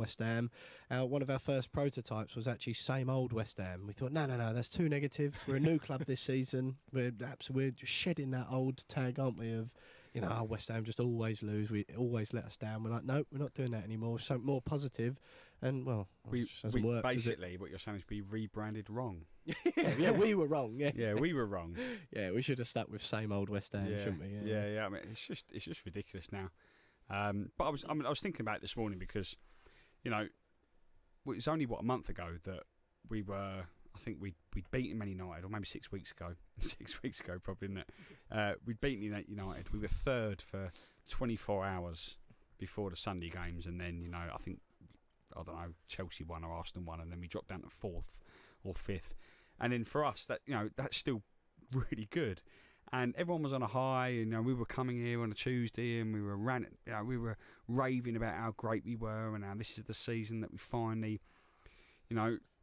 West Ham. One of our first prototypes was actually same old West Ham. We thought, no, that's too negative. We're a new club this season. We're shedding that old tag, aren't we, of, West Ham just always lose. We always let us down. We're like, no, we're not doing that anymore. Something more positive. And, it hasn't worked, basically, what you're saying is we rebranded wrong. yeah, we were wrong. Yeah, yeah, we were wrong. Yeah, we should have stuck with same old West Ham, shouldn't we? Yeah. I mean, it's just ridiculous now. But I was thinking about it this morning because, it's only a month ago that we were. I think we'd beaten Man United, or maybe 6 weeks ago. 6 weeks ago, probably, isn't it? We'd beaten United. We were third for 24 hours before the Sunday games, and then I think, I don't know, Chelsea won or Arsenal won, and then we dropped down to fourth or fifth. And then for us, that that's still really good. And everyone was on a high, and we were coming here on a Tuesday, and we were we were raving about how great we were, and how this is the season that we finally,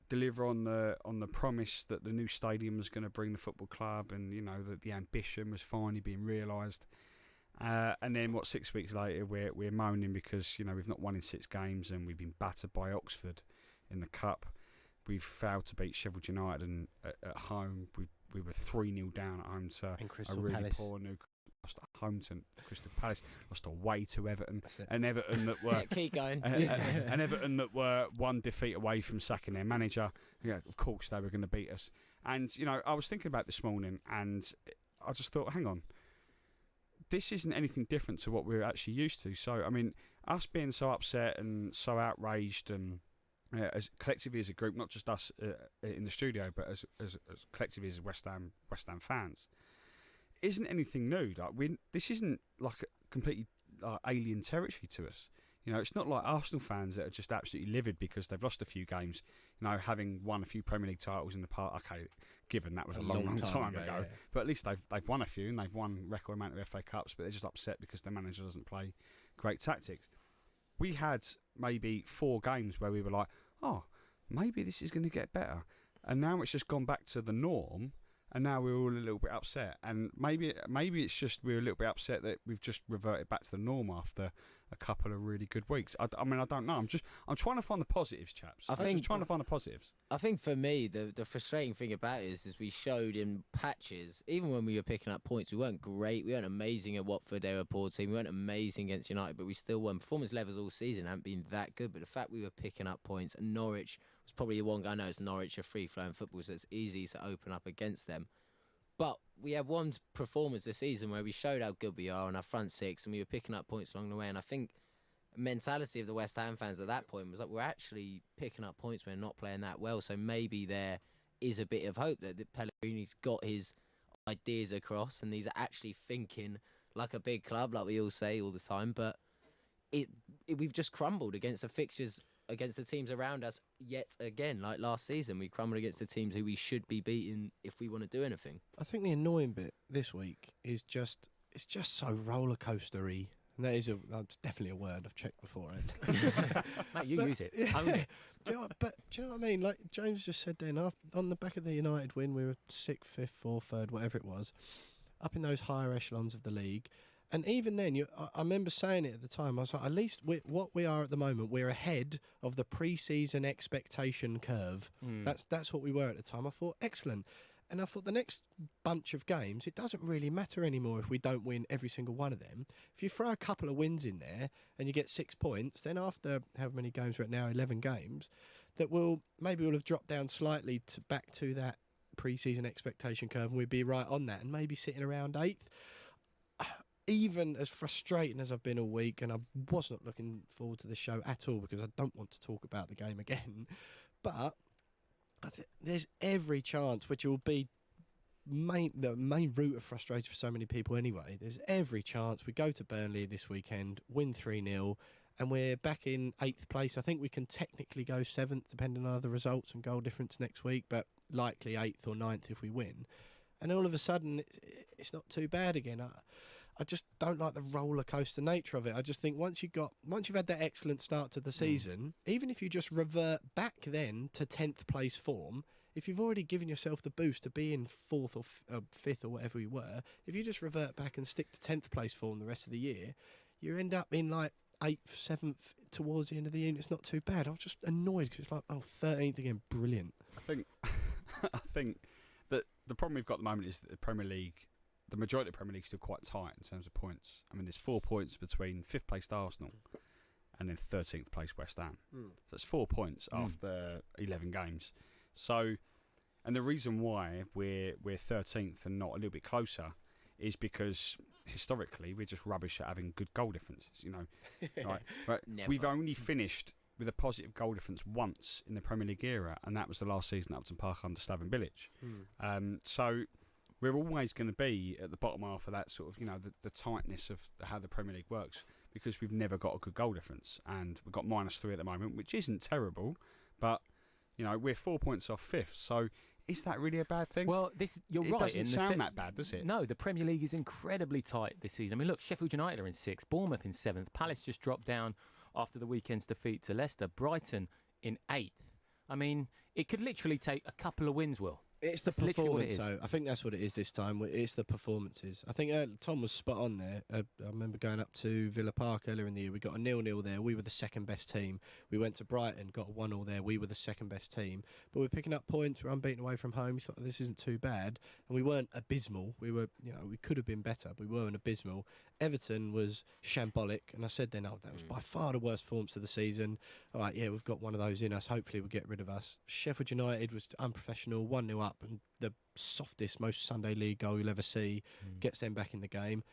deliver on the promise that the new stadium was going to bring the football club, and that the ambition was finally being realised. And then 6 weeks later, we're moaning because we've not won in 6 games, and we've been battered by Oxford in the cup. We've failed to beat Sheffield United at home. We were 3-0 down at home to a really Palace. poor Newcastle. Lost at home to Crystal Palace. Lost away to Everton. And Everton that were keep going. and Everton that were one defeat away from sacking their manager. Yeah, of course they were going to beat us. And I was thinking about this morning, and I just thought, hang on. This isn't anything different to what we're actually used to. So, I mean, us being so upset and so outraged, and as collectively as a group, not just us in the studio, but as collectively as West Ham fans, isn't anything new. This isn't like completely alien territory to us. It's not like Arsenal fans that are just absolutely livid because they've lost a few games. Having won a few Premier League titles in the past. Okay, given that was a long time ago, yeah. but at least they've won a few, and they've won record amount of FA Cups. But they're just upset because their manager doesn't play great tactics. We had maybe 4 games where we were like, oh, maybe this is going to get better, and now it's just gone back to the norm. And now we're all a little bit upset, and maybe it's just we're a little bit upset that we've just reverted back to the norm after a couple of really good weeks. I mean, I don't know. I'm trying to find the positives, chaps. I'm just trying to find the positives. I think for me, the frustrating thing about it is we showed in patches, even when we were picking up points, we weren't great. We weren't amazing at Watford. They were a poor team. We weren't amazing against United, but we still won. Performance levels all season haven't been that good, but the fact we were picking up points, and Norwich was probably the one guy. I know it's Norwich, a free-flowing football, so it's easy to open up against them. But we had one performance this season where we showed how good we are on our front six, and we were picking up points along the way. And I think the mentality of the West Ham fans at that point was like, we're actually picking up points, we're not playing that well. So maybe there is a bit of hope that Pellegrini's got his ideas across, and he's actually thinking like a big club, like we all say all the time. But we've just crumbled against the fixtures, against the teams around us yet again. Like last season, we crumbled against the teams who we should be beating if we want to do anything. I think the annoying bit this week is it's just so roller coastery, and that is that's definitely a word I've checked beforehand. Mate, you use it. Own it. Do you know what I mean? Like James just said then, on the back of the United win, we were 6th, 5th, 4th, 3rd, whatever it was, up in those higher echelons of the league. And even then, I remember saying it at the time. I was like, at least what we are at the moment, we're ahead of the pre-season expectation curve. That's what we were at the time. I thought, excellent. And I thought the next bunch of games, it doesn't really matter anymore if we don't win every single one of them. If you throw a couple of wins in there and you get 6 points, then after however many games we're at now, 11 games, that we'll have dropped down slightly back to that pre-season expectation curve, and we'd be right on that and maybe sitting around 8th. Even as frustrating as I've been all week, and I was not looking forward to the show at all because I don't want to talk about the game again, but there's every chance, which will be the main root of frustration for so many people anyway, there's every chance we go to Burnley this weekend, win 3-0, and we're back in 8th place. I think we can technically go 7th depending on other results and goal difference next week, but likely 8th or 9th if we win. And all of a sudden, it's not too bad again. I just don't like the roller coaster nature of it. I just think once you've had that excellent start to the season, even if you just revert back then to 10th place form, if you've already given yourself the boost to be in 4th or 5th or whatever we were, if you just revert back and stick to 10th place form the rest of the year, you end up in like 8th, 7th towards the end of the year. And it's not too bad. I was just annoyed because it's like, 13th again, brilliant. I think I think that the problem we've got at the moment is that the Premier League, the majority of the Premier League is still quite tight in terms of points. I mean, there's 4 points between 5th placed Arsenal and then 13th placed West Ham. So it's 4 points after 11 games. So, and the reason why we're 13th and not a little bit closer is because historically we're just rubbish at having good goal differences. Right? We've only finished with a positive goal difference once in the Premier League era, and that was the last season at Upton Park under Slaven Bilic. So we're always going to be at the bottom half of that sort of, the tightness of how the Premier League works, because we've never got a good goal difference, and we've got -3 at the moment, which isn't terrible, but we're 4 points off 5th. So is that really a bad thing? Well, you're right. It doesn't sound that bad, does it? No, the Premier League is incredibly tight this season. I mean, look, Sheffield United are in 6th, Bournemouth in 7th, Palace just dropped down after the weekend's defeat to Leicester, Brighton in 8th. I mean, it could literally take a couple of wins, Will. It's the That's literally what it performance, is. though. I think that's what it is this time. It's the performances. I think Tom was spot on there. I remember going up to Villa Park earlier in the year. We got a 0-0 there. We were the second best team. We went to Brighton, got a 1-0 there. We were the second best team. But we're picking up points. We're unbeaten away from home. We thought this isn't too bad. And we weren't abysmal. We were, we could have been better, but we weren't abysmal. Everton was shambolic. And I said then, that was by far the worst performance of the season. All right, we've got one of those in us. Hopefully we'll get rid of us. Sheffield United was unprofessional, 1-0 up, and the softest, most Sunday League goal you'll ever see gets them back in the game.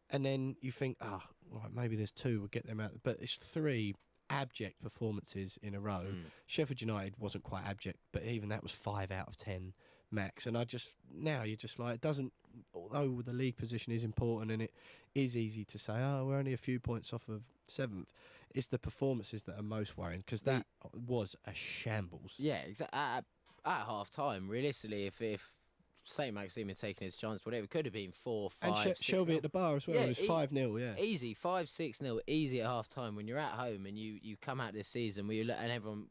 And then you think, all right, maybe there's 2, we'll get them out. But it's 3 abject performances in a row. Sheffield United wasn't quite abject, but even that was 5 out of 10 max. And now you're just like, it doesn't, although the league position is important and it is easy to say, we're only a few points off of 7th, it's the performances that are most worrying, because that was a shambles. Yeah, exactly. At half time, realistically, if St. Maxime had taken his chance, whatever, it could have been 4, 5. And Shelby at the bar as well. Yeah, it was 5-0, yeah. Easy, 5-6-0, easy at half time. When you're at home and you come out this season, and everyone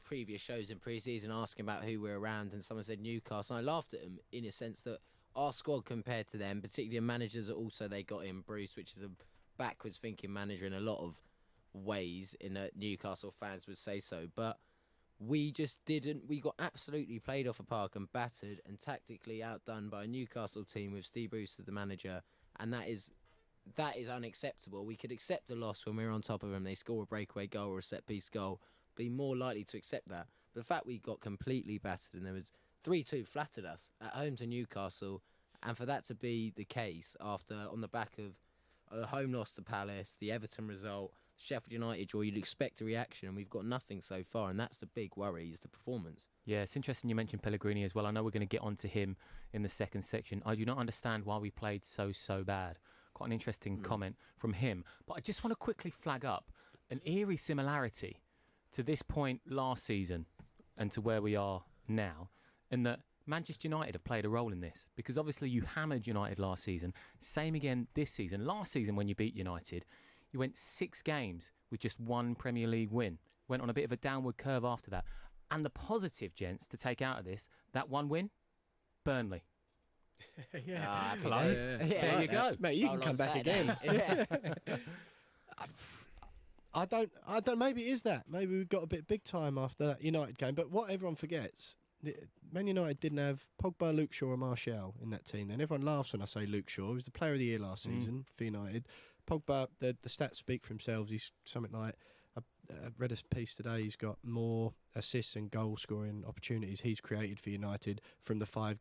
previous shows in pre-season asking about who we're around, and someone said Newcastle, and I laughed at them in a sense that our squad compared to them, particularly managers, also they got in Bruce, which is a backwards thinking manager in a lot of ways, in that Newcastle fans would say so, but we just didn't. We got absolutely played off a park and battered and tactically outdone by a Newcastle team with Steve Bruce as the manager, and that is unacceptable. We could accept a loss when we're on top of them. They score a breakaway goal or a set-piece goal, be more likely to accept that. But the fact we got completely battered and there was 3-2 flattered us at home to Newcastle, and for that to be the case after, on the back of a home loss to Palace, the Everton result, Sheffield United draw, you'd expect a reaction, and we've got nothing so far, and that's the big worry, is the performance. Yeah, it's interesting you mentioned Pellegrini as well. I know we're going to get onto him in the second section. I do not understand why we played so bad. Quite an interesting comment from him. But I just want to quickly flag up an eerie similarity to this point last season and to where we are now, in that Manchester United have played a role in this, because obviously you hammered United last season. Same again this season. Last season when you beat United, you went 6 games with just 1 Premier League win. Went on a bit of a downward curve after that. And the positive, gents, to take out of this, that 1 win, Burnley. Yeah. There you go. Mate, you can come back again. I don't, maybe it is that. Maybe we got a bit big time after that United game. But what everyone forgets, Man United didn't have Pogba, Luke Shaw and Martial in that team. And everyone laughs when I say Luke Shaw. He was the player of the year last season for United. Pogba, the stats speak for themselves. He's something like, I read a piece today, he's got more assists and goal scoring opportunities he's created for United from the 5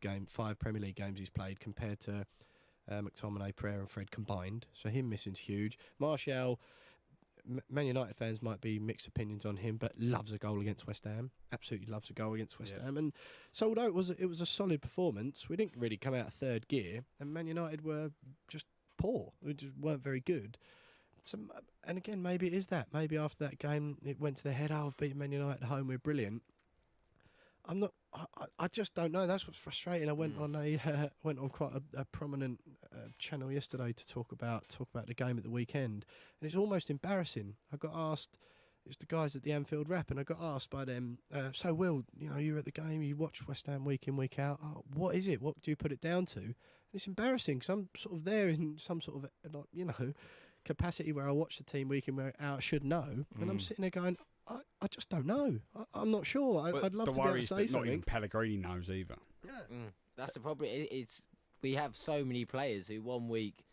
Premier League games he's played compared to McTominay, Pereira and Fred combined. So him missing's huge. Martial, Man United fans might be mixed opinions on him, but loves a goal against West Ham. Absolutely loves a goal against West Ham. And so although it was a solid performance, we didn't really come out of third gear, and Man United were just poor. We just weren't very good. So, and again, maybe it is that. Maybe after that game, it went to their head. I've beaten Man United at home. We're brilliant. I'm not. I just don't know. That's what's frustrating. I went on quite a prominent channel yesterday to talk about the game at the weekend, and it's almost embarrassing. I got asked. It's the guys at the Anfield Wrap, and I got asked by them. So, Will, you were at the game. You watch West Ham week in, week out. Oh, what is it? What do you put it down to? And it's embarrassing because I'm sort of there in some sort of capacity where I watch the team week in, week out, I should know. And I'm sitting there going, I just don't know. I'm not sure. I'd love to be able to say not something. even Pellegrini knows either. That's the problem. We have so many players who 1 week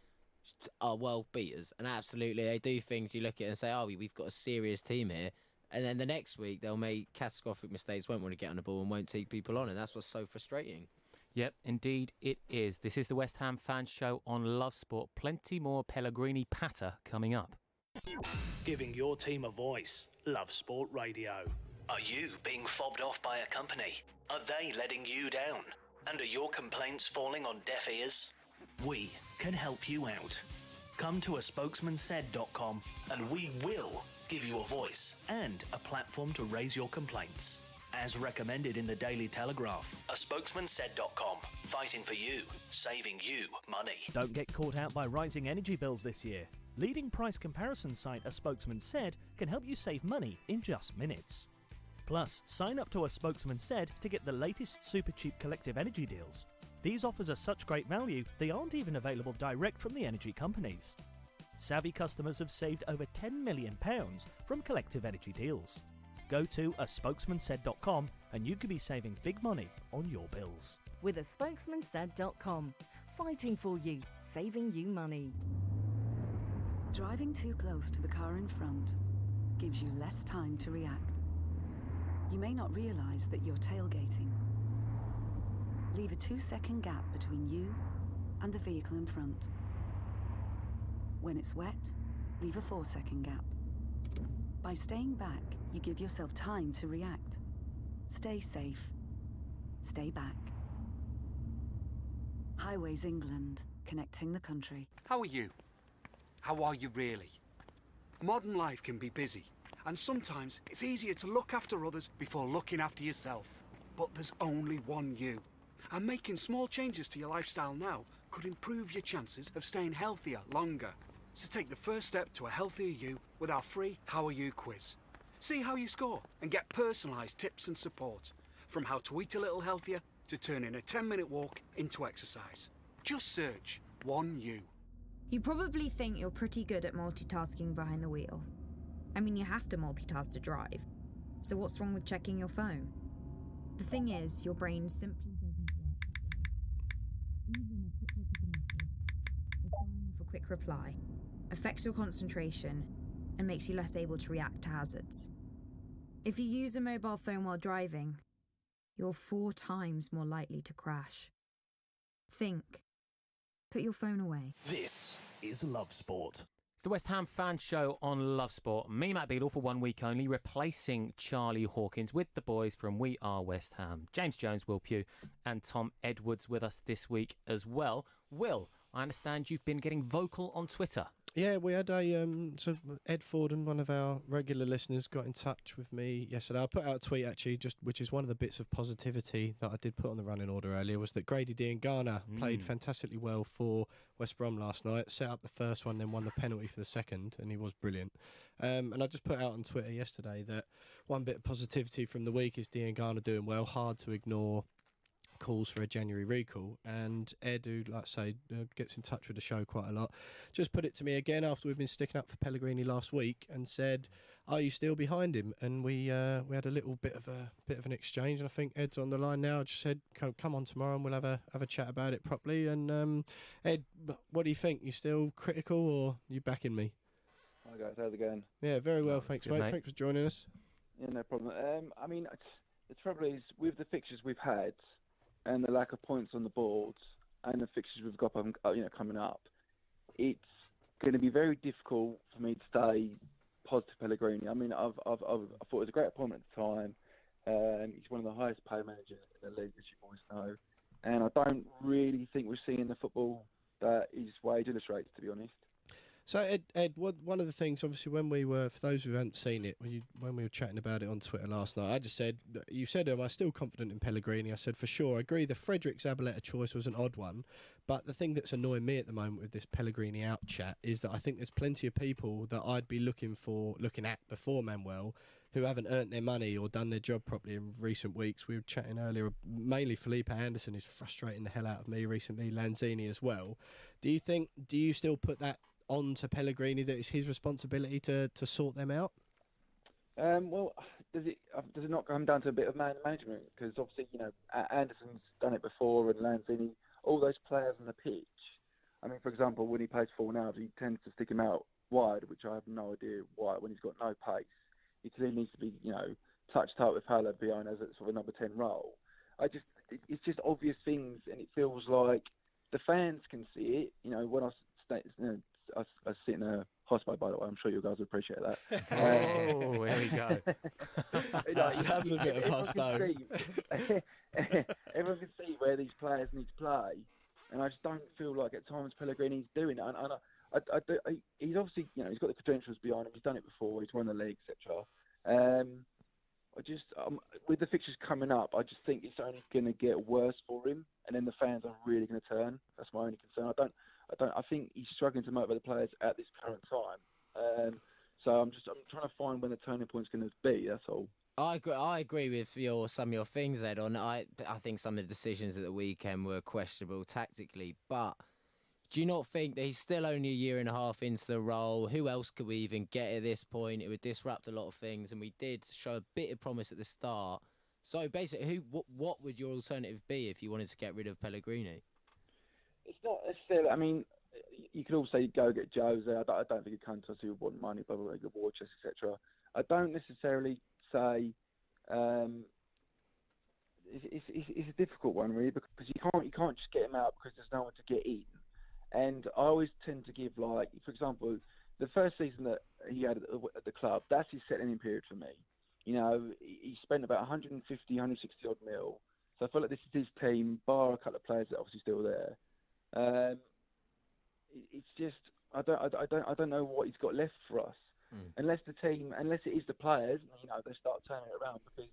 are world beaters, and absolutely they do things you look at and say, we've got a serious team here. And then the next week they'll make catastrophic mistakes, won't want to get on the ball and won't take people on, and that's what's so frustrating. Yep, indeed it is. This is the West Ham Fan Show on Love Sport. Plenty more Pellegrini patter coming up. Giving your team a voice. Love Sport Radio. Are you being fobbed off by a company? Are they letting you down? And are your complaints falling on deaf ears? We can help you out. Come to aspokesmansaid.com and we will give you a voice and a platform to raise your complaints. As recommended in the Daily Telegraph, aspokesmansaid.com. Fighting for you, saving you money. Don't get caught out by rising energy bills this year. Leading price comparison site A Spokesman Said can help you save money in just minutes. Plus, sign up to A Spokesman Said to get the latest super cheap collective energy deals. These offers are such great value, they aren't even available direct from the energy companies. Savvy customers have saved over £10 million from collective energy deals. Go to aspokesmansaid.com and you could be saving big money on your bills. With aspokesmansaid.com. Fighting for you, saving you money. Driving too close to the car in front gives you less time to react. You may not realise that you're tailgating. Leave a 2-second gap between you and the vehicle in front. When it's wet, leave a 4-second gap. By staying back, you give yourself time to react. Stay safe. Stay back. Highways England, connecting the country. How are you? How are you really? Modern life can be busy, and sometimes it's easier to look after others before looking after yourself. But there's only one you. And making small changes to your lifestyle now could improve your chances of staying healthier longer. So take the first step to a healthier you with our free How Are You quiz. See how you score and get personalised tips and support. From how to eat a little healthier to turning a 10-minute walk into exercise. Just search 1U. You probably think you're pretty good at multitasking behind the wheel. I mean, you have to multitask to drive. So what's wrong with checking your phone? The thing is, your brain simply doesn't work. Even a quick look at a message, or firing off a quick reply, affects your concentration and makes you less able to react to hazards. If you use a mobile phone while driving, you're 4 times more likely to crash. Think. Put your phone away. This is Love Sport. It's the West Ham Fan Show on Love Sport. Me, Matt Beadle, for 1 week only, replacing Charlie Hawkins with the boys from We Are West Ham. James Jones, Will Pugh and Tom Edwards with us this week as well. Will, I understand you've been getting vocal on Twitter. Yeah, we had a so Ed Forden, one of our regular listeners, got in touch with me yesterday. I put out a tweet actually, which is one of the bits of positivity that I did put on the running order earlier, was that Grady Diangana played fantastically well for West Brom last night. Set up the first one, then won the penalty for the second, and he was brilliant. And I just put out on Twitter yesterday that one bit of positivity from the week is Diangana doing well. Hard to ignore calls for a January recall, and Ed, who, like I say, gets in touch with the show quite a lot, just put it to me again after we've been sticking up for Pellegrini last week and said, are you still behind him? And we had a little bit of an exchange, and I think Ed's on the line now. I just said, come on tomorrow and we'll have a chat about it properly. And Ed, what do you think? You still critical, or you backing me? Hi guys, how's it going? Yeah, very well, thanks good, mate. Thanks for joining us. Yeah, no problem. I mean, the trouble is, with the fixtures we've had and the lack of points on the board and the fixtures we've got coming up, it's going to be very difficult for me to stay positive Pellegrini. I mean, I thought it was a great appointment at the time. He's one of the highest paid managers in the league, as you boys know. And I don't really think we're seeing the football that his wage illustrates, to be honest. So, Ed, one of the things, obviously, when we were, for those who haven't seen it, when we were chatting about it on Twitter last night, I just said, you said, am I still confident in Pellegrini? I said, for sure. I agree the Frederick Zabaleta choice was an odd one, but the thing that's annoying me at the moment with this Pellegrini out chat is that I think there's plenty of people that I'd be looking at before Manuel who haven't earned their money or done their job properly in recent weeks. We were chatting earlier, mainly Felipe Anderson is frustrating the hell out of me recently, Lanzini as well. Do you still put that on to Pellegrini that it's his responsibility to sort them out? Well, does it not come down to a bit of management? Because obviously, Anderson's done it before, and Lanzini, all those players on the pitch. I mean, for example, when he plays full now, he tends to stick him out wide, which I have no idea why. When he's got no pace, he clearly needs to be, touched tight with Haller behind as a sort of number 10 role. It's just obvious things, and it feels like the fans can see it. When I sit in a hospital, by the way, I'm sure you guys would appreciate that. Oh, here we go. Loves a bit of hospital. Everyone can see where these players need to play, and I just don't feel like at times Pellegrini's doing it. And he's obviously, he's got the credentials behind him. He's done it before. He's won the league, etc. With the fixtures coming up, I just think it's only going to get worse for him, and then the fans are really going to turn. That's my only concern. I think he's struggling to motivate the players at this current time. So I'm trying to find when the turning point's going to be. That's all. I agree with some of your things, Ed. I think some of the decisions at the weekend were questionable tactically, but do you not think that he's still only a year and a half into the role? Who else could we even get at this point? It would disrupt a lot of things, and we did show a bit of promise at the start. So basically, what would your alternative be if you wanted to get rid of Pellegrini? It's not necessarily. I mean, you could also go get Jose. I don't think it comes to us who would want money, blah blah blah, good war chest, etc. I don't necessarily say. It's a difficult one really, because you can't just get him out because there's no one to get in. And I always tend to give, like, for example, the first season that he had at the club, that's his settling period for me. He spent about 150, 160 odd mil. So I feel like this is his team, bar a couple of players that are obviously still there. It's just I don't know what he's got left for us, unless it is the players, they start turning it around. Because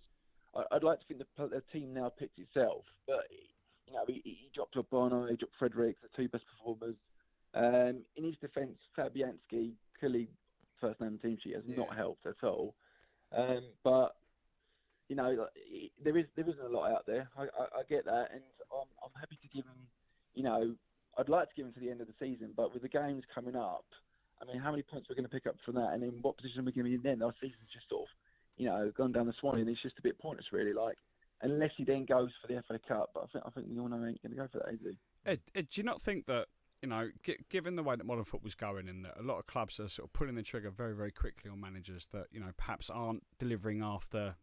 I'd like to think the team now picks itself, but. He dropped Bono, he dropped Fredericks, the two best performers. In his defence, Fabianski, clearly first name team sheet, has not helped at all. But there isn't a lot out there. I get that, and I'm happy to give him. I'd like to give him to the end of the season, but with the games coming up, I mean, how many points we're going to pick up from that, and in what position we're going to be in then? Our season's just sort of, gone down the swan, and it's just a bit pointless, really. Unless he then goes for the FA Cup, but I think we all know he ain't going to go for that, is he? Ed, do you not think that, given the way that modern football's going, and that a lot of clubs are sort of pulling the trigger very, very quickly on managers that, perhaps aren't delivering after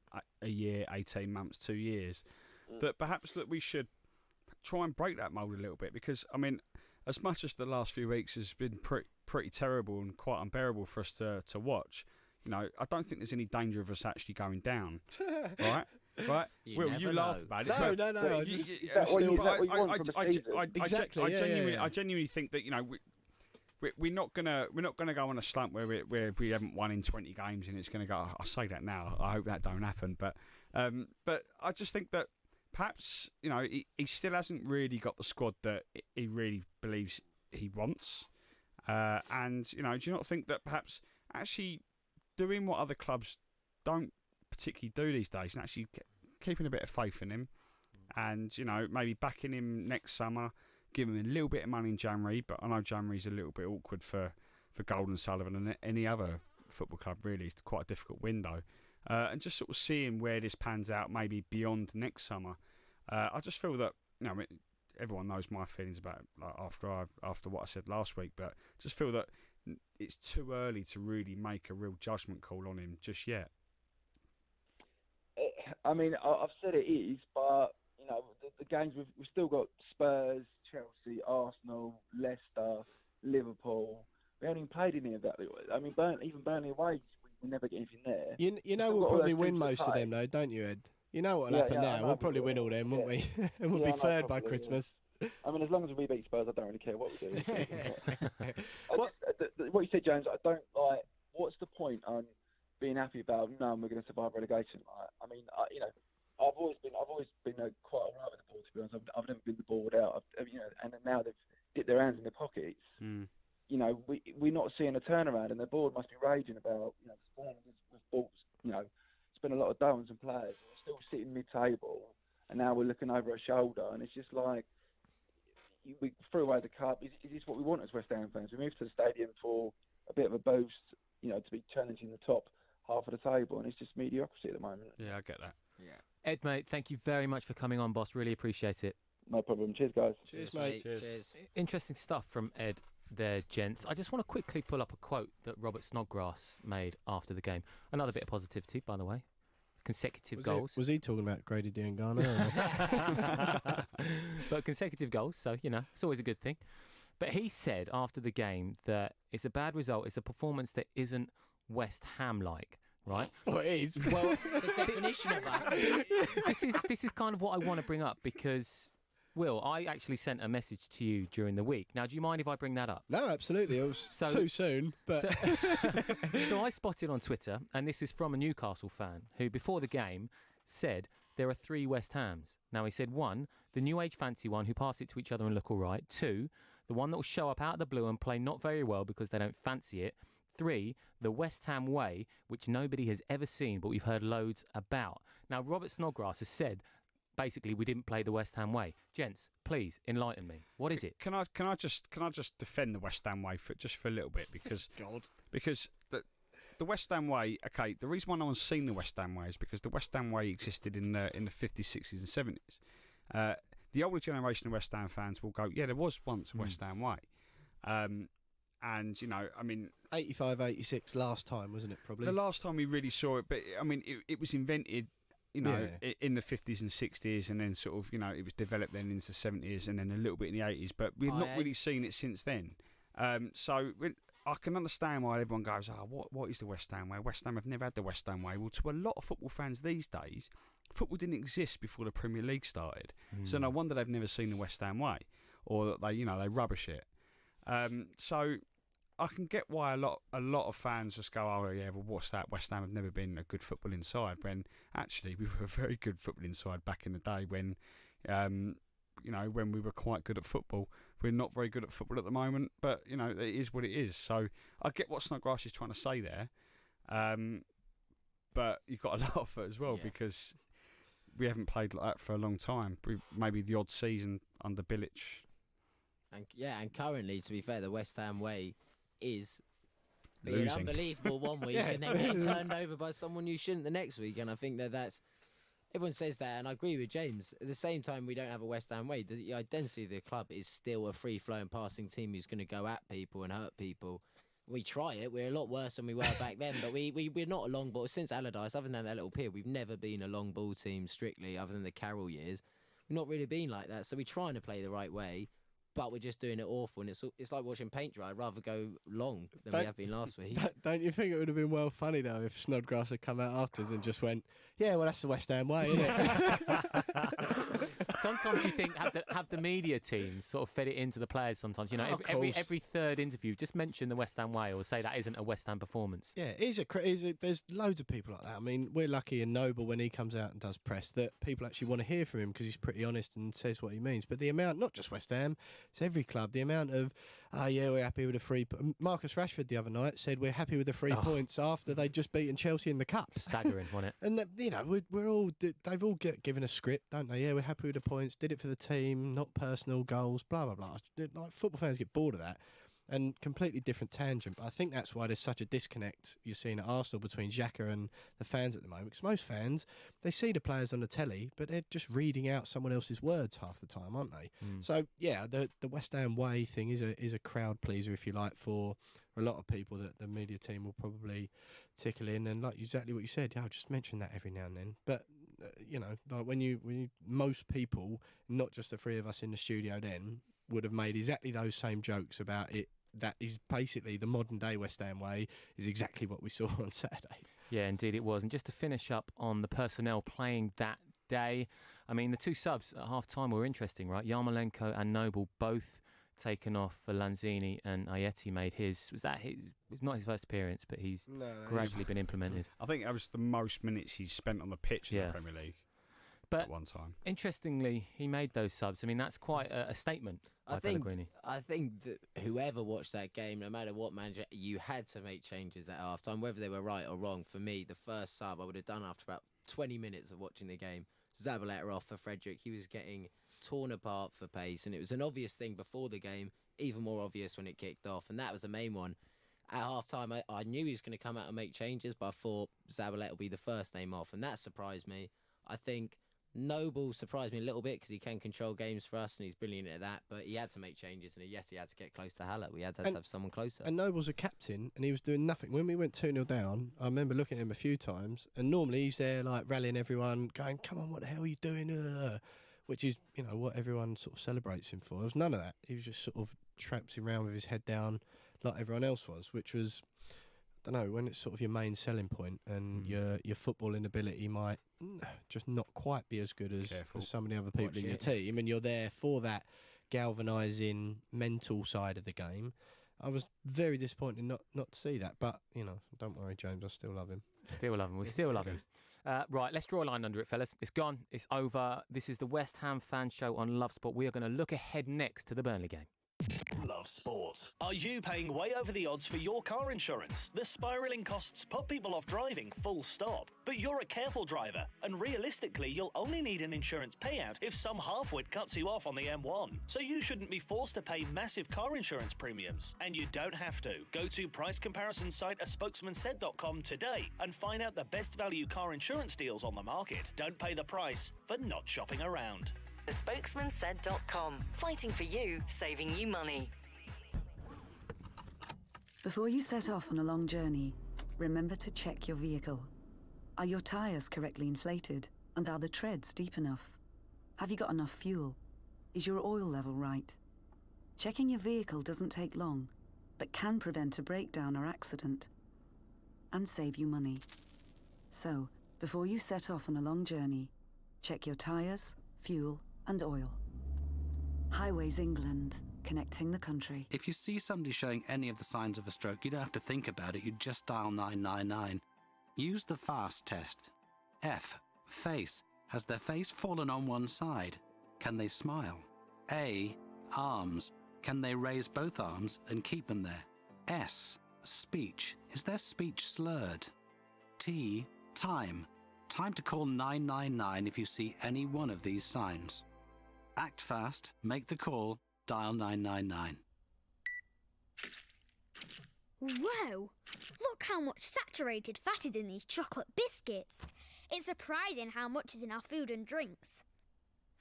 a year, 18 months, 2 years, that perhaps that we should try and break that mould a little bit? Because, I mean, as much as the last few weeks has been pretty terrible and quite unbearable for us to watch, I don't think there's any danger of us actually going down, right? Right, Will, you laugh about it. No. I genuinely think that we're not gonna go on a slump where we haven't won in 20 games and it's gonna go. I say that now. I hope that don't happen. But I just think that perhaps he still hasn't really got the squad that he really believes he wants. And do you not think that perhaps actually doing what other clubs don't particularly do these days, and actually keeping a bit of faith in him, and maybe backing him next summer, giving him a little bit of money in January, but I know January's a little bit awkward for Golden Sullivan and any other football club, really. It's quite a difficult window, and just sort of seeing where this pans out maybe beyond next summer. I just feel that everyone knows my feelings about it, after what I said last week, but just feel that it's too early to really make a real judgment call on him just yet. I mean, I've said it is, but the games we've still got Spurs, Chelsea, Arsenal, Leicester, Liverpool. We haven't even played any of that. I mean, even Burnley away, we never get anything there. We'll probably win most of them, though, don't you, Ed? You know what'll happen now. We'll probably win all them, won't we? And we'll be third by Christmas. Yeah. I mean, as long as we beat Spurs, I don't really care what we do. What you said, James, I don't like. What's the point on being happy about we're going to survive relegation? I mean, I've always been quite alright with the ball, to be honest. I've never been the board out. And now they've dipped their hands in their pockets. We're not seeing a turnaround, and the board must be raging about we've bought spent a lot of dough on some players. We're still sitting mid-table, and now we're looking over our shoulder, and it's just like we threw away the cup. Is this what we want as West Ham fans? We moved to the stadium for a bit of a boost, to be challenging the top half of the table, and it's just mediocrity at the moment. Yeah, I get that. Yeah. Ed, mate, thank you very much for coming on, boss. Really appreciate it. No problem. Cheers, guys. Cheers, mate. Cheers. Interesting stuff from Ed there, gents. I just want to quickly pull up a quote that Robert Snodgrass made after the game. Another bit of positivity, by the way. Consecutive goals. Was he talking about Grady Diangana? But consecutive goals, so, it's always a good thing. But he said after the game that it's a bad result. It's a performance that isn't West Ham-like, right? Well, it is. Well, It's the definition of us. this is kind of what I want to bring up because, Will, I actually sent a message to you during the week. Now, do you mind if I bring that up? No, absolutely. It was too soon. But So I spotted on Twitter, and this is from a Newcastle fan who, before the game, said there are 3 West Hams. Now, he said 1, the new age fancy one who pass it to each other and look all right. 2, the one that will show up out of the blue and play not very well because they don't fancy it. 3, the West Ham way, which nobody has ever seen, but we've heard loads about. Now, Robert Snodgrass has said, basically, we didn't play the West Ham way. Gents, please enlighten me. What is it? Can I just defend the West Ham way for a little bit because the West Ham way. Okay, the reason why no one's seen the West Ham way is because the West Ham way existed in the 50s, 60s, and 70s. The older generation of West Ham fans will go, yeah, there was once a West Ham way. And, 85, 86 last time, wasn't it, probably? The last time we really saw it, but, it was invented, in the 50s and 60s, and then sort of, it was developed then into the 70s and then a little bit in the 80s, but we've not really seen it since then. So I can understand why everyone goes, what is the West Ham way? West Ham have never had the West Ham way. Well, to a lot of football fans these days, football didn't exist before the Premier League started. So no wonder they've never seen the West Ham way, or that they rubbish it. So I can get why a lot of fans just go, oh yeah, well what's that? West Ham have never been a good footballing side. When actually we were a very good footballing side back in the day. When when we were quite good at football. We're not very good at football at the moment, but it is what it is. So I get what Snodgrass is trying to say there, but you've got to laugh at it as well because we haven't played like that for a long time. We've maybe the odd season under Bilic. And currently, to be fair, the West Ham way is being Losing. unbelievable one week and then getting turned over by someone you shouldn't the next week. And I think that's everyone says that, and I agree with James. At the same time, we don't have a West Ham way. The identity of the club is still a free-flowing passing team who's going to go at people and hurt people. We try it. We're a lot worse than we were back then, but we're not a long ball. Since Allardyce, other than that little period, we've never been a long ball team strictly, other than the Carroll years. We've not really been like that, so we're trying to play the right way, but we're just doing it awful, and it's like watching paint dry. I'd rather go long than we have been last week. Don't you think it would have been well funny, though, if Snodgrass had come out afterwards and just went, yeah, well, that's the West Ham way, isn't it? Sometimes you think have the media teams sort of fed it into the players sometimes. Every third interview, just mention the West Ham way or say that isn't a West Ham performance. Yeah, there's loads of people like that. I mean, we're lucky and Noble when he comes out and does press that people actually want to hear from him because he's pretty honest and says what he means. But the amount, not just West Ham, it's every club, the amount of, we're happy with the 3 Marcus Rashford the other night said we're happy with the 3 points after they'd just beaten Chelsea in the cup. Staggering, wasn't it? And we're all, they've all given a script, don't they? Yeah, we're happy with the points, did it for the team, not personal goals, blah, blah, blah. Like, football fans get bored of that. And completely different tangent, but I think that's why there's such a disconnect you're seeing at Arsenal between Xhaka and the fans at the moment. Because most fans, they see the players on the telly, but they're just reading out someone else's words half the time, aren't they? So yeah, the West Ham way thing is a crowd pleaser, if you like, for a lot of people that the media team will probably tickle in. And like exactly what you said, I'll just mention that every now and then. But like when you most people, not just the 3 of us in the studio, then would have made exactly those same jokes about it. That is basically the modern day West Ham way is exactly what we saw on Saturday. Yeah, indeed it was. And just to finish up on the personnel playing that day, I mean, the 2 subs at half-time were interesting, right? Yarmolenko and Noble both taken off for Lanzini, and Ayeti made his. Was that his? It was not his first appearance, but he's gradually been implemented. I think that was the most minutes he's spent on the pitch in the Premier League. But at one time, interestingly, he made those subs. I mean, that's quite a statement by Pellegrini. I think that whoever watched that game, no matter what manager, you had to make changes at half time, whether they were right or wrong. For me, the first sub I would have done after about 20 minutes of watching the game. Zabaleta off for Frederick. He was getting torn apart for pace, and it was an obvious thing before the game, even more obvious when it kicked off, and that was the main one. At half-time, I knew he was going to come out and make changes, but I thought Zabaleta would be the first name off, and that surprised me. I think Noble surprised me a little bit because he can control games for us, and he's brilliant at that, but he had to make changes, and yes, he had to get close to Haller. We had to have someone closer. And Noble's a captain, and he was doing nothing. When we went 2-0 down, I remember looking at him a few times, and normally he's there, like, rallying everyone, going, come on, what the hell are you doing? Which is, what everyone sort of celebrates him for. There was none of that. He was just sort of traipsing around with his head down like everyone else was, which was, I don't know, when it's sort of your main selling point and your footballing ability might just not quite be as good as some of the other people in your team, and you're there for that galvanising mental side of the game. I was very disappointed not to see that, but, don't worry, James, I still love him. Still love him. We still love him. Right, let's draw a line under it, fellas. It's gone. It's over. This is the West Ham Fan Show on Love Sport. We are going to look ahead next to the Burnley game. Love Sport. Are you paying way over the odds for your car insurance? The spiralling costs put people off driving, full stop. But you're a careful driver, and realistically, you'll only need an insurance payout if some halfwit cuts you off on the M1. So you shouldn't be forced to pay massive car insurance premiums, and you don't have to. Go to price comparison site aspokesmansaid.com today and find out the best value car insurance deals on the market. Don't pay the price for not shopping around. Spokesmansaid.com. Fighting for you, saving you money. Before you set off on a long journey, remember to check your vehicle. Are your tyres correctly inflated? And are the treads deep enough? Have you got enough fuel? Is your oil level right? Checking your vehicle doesn't take long, but can prevent a breakdown or accident and save you money. So, before you set off on a long journey, check your tyres, fuel, and oil. Highways England, connecting the country. If you see somebody showing any of the signs of a stroke, you don't have to think about it, you just dial 999. Use the FAST test. F. Face. Has their face fallen on one side? Can they smile? A. Arms. Can they raise both arms and keep them there? S. Speech. Is their speech slurred? T. Time. Time to call 999 if you see any one of these signs. Act fast, make the call, dial 999. Whoa! Look how much saturated fat is in these chocolate biscuits. It's surprising how much is in our food and drinks.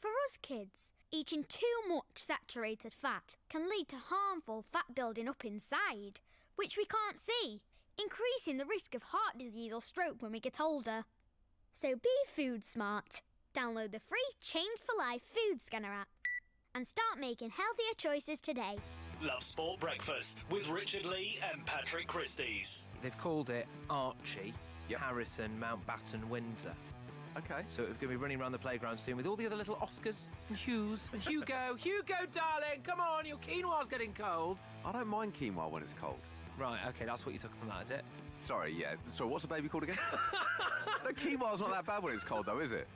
For us kids, eating too much saturated fat can lead to harmful fat building up inside, which we can't see, increasing the risk of heart disease or stroke when we get older. So be food smart. Download the free Change for Life food scanner app and start making healthier choices today. Love Sport Breakfast with Richard Lee and Patrick Christys. They've called it Archie, Harrison, Mountbatten, Windsor. Okay. So we're going to be running around the playground soon with all the other little Oscars and Hughs and Hugo. Hugo, darling, come on, your quinoa's getting cold. I don't mind quinoa when it's cold. Right, okay, that's what you took from that, is it? Sorry, yeah. Sorry, what's the baby called again? No, quinoa's not that bad when it's cold, though, is it?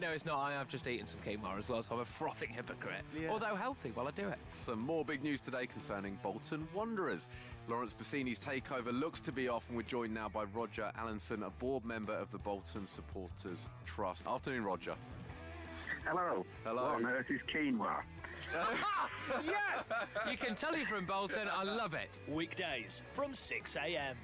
No, it's not. I have just eaten some quinoa as well, so I'm a frothing hypocrite. Yeah. Although healthy while I do it. Some more big news today concerning Bolton Wanderers. Lawrence Bassini's takeover looks to be off, and we're joined now by Roger Allinson, a board member of the Bolton Supporters Trust. Afternoon, Roger. Hello. Hello. What on earth is quinoa? Yes! You can tell you're from Bolton. I love it. Weekdays from 6 a.m.